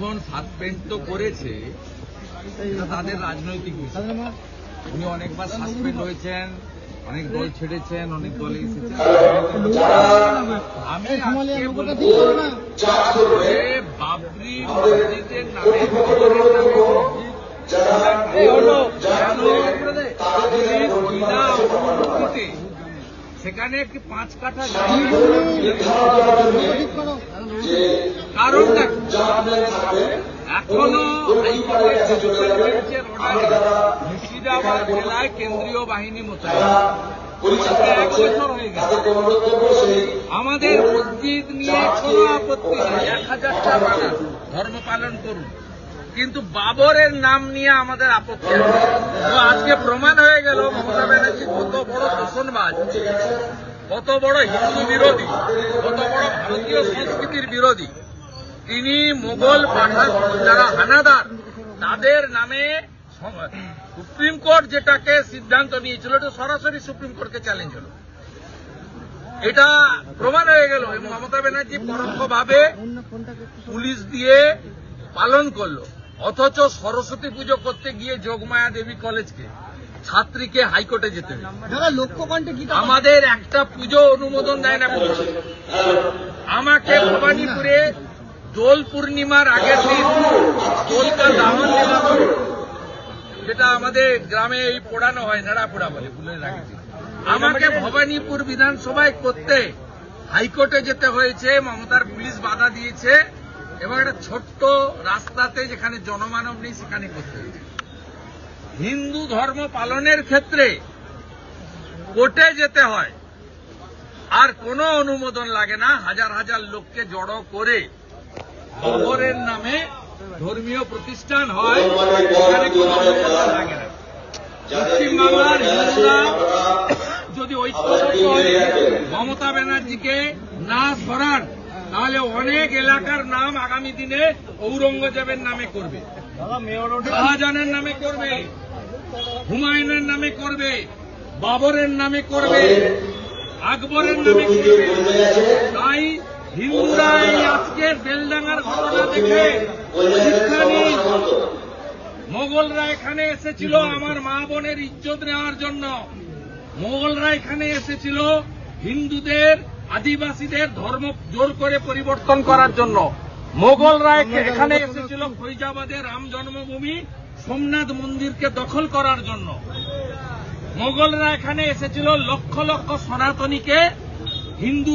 এখন সাসপেন্ড তো করেছে, এটা তাদের রাজনৈতিক বিষয়। উনি অনেকবার সাসপেন্ড হয়েছেন, অনেক দল ছেড়েছেন, অনেক দলে এসেছেন। আমি আজকে বলবো যে বাবরি মসজিদের নামে সেখানে একটি 5 কাঠা কারণ এখনো মুর্শিদাবাদ জেলায় কেন্দ্রীয় বাহিনী মোতায়েন 1 বছর হয়ে গেছে। আমাদের মসজিদ নিয়ে কোনো আপত্তি নেই, 1000টা বানান, ধর্ম পালন করুন, কিন্তু বাবরের নাম নিয়ে আমাদের আপত্তি আছে। আজকে প্রমাণ হয়ে গেল মমতা ব্যানার্জি কত বড় দূষণবাজ, কত বড় হিন্দু বিরোধী, কত বড় ভারতীয় সংস্কৃতির বিরোধী। তিনি মোগল পাঠান যারা হানাদার তাদের নামে সুপ্রিম কোর্ট যেটাকে সিদ্ধান্ত নিয়েছিল এটা সরাসরি সুপ্রিম কোর্টকে চ্যালেঞ্জ হল, এটা প্রমাণ হয়ে গেল। এবং মমতা ব্যানার্জি পরোক্ষভাবে পুলিশ দিয়ে পালন করলো, অথচ সরস্বতী পুজো করতে গিয়ে যোগমায়া দেবী কলেজকে ছাত্রীকে হাইকোর্টে যেতে হবে। আমাদের একটা পুজো অনুমোদন দেয় না পুলিশ। আমাকে ভবানীপুরে দোল পূর্ণিমার আগের দিন দোলকা দাহন দেওয়া হবে, যেটা আমাদের গ্রামে এই পোড়ানো হয়, নেড়া পোড়া বলে ফুলের আগের দিন। আমাকে ভবানীপুর বিধানসভায় করতে হাইকোর্টে যেতে হয়েছে, মমতার পুলিশ বাধা দিয়েছে এবং একটা ছোট্ট রাস্তাতে যেখানে জনমানব নেই সেখানে করতে হয়েছে। হিন্দু ধর্ম পালনের ক্ষেত্রে কোর্টে যেতে হয়, আর কোনো অনুমোদন লাগে না। হাজার হাজার লোককে জড়ো করে বাবরের নামে ধর্মীয় প্রতিষ্ঠান হয়, সেখানে কোনো অনুমোদন লাগে না। পশ্চিমবাংলার হিন্দুরা যদি ঐক্যবদ্ধ হয়ে মমতা ব্যানার্জিকে না সরান, তাহলে অনেক এলাকার নাম আগামী দিনে ঔরঙ্গজেবের নামে করবে, শাহজাহানের নামে করবে, হুমায়ুনের নামে করবে, বাবরের নামে করবে, আকবরের নামে করবে। তাই হিন্দুরা আজকে বেলডাঙ্গার ঘটনা দেখে শিক্ষা নিন। মোগলরা এখানে এসেছিল আমার মা বোনের ইজ্জত নেওয়ার জন্য, মোগলরা এখানে এসেছিল হিন্দুদের আদিবাসীদের ধর্ম জোর করে পরিবর্তন করার জন্য, মোগলরা এখানে এসেছিল ফৈজাবাদে রাম জন্মভূমি সোমনাথ মন্দিরকে দখল করার জন্য, মোগলরা এখানে এসেছিল লক্ষ লক্ষ সনাতনীকে হিন্দু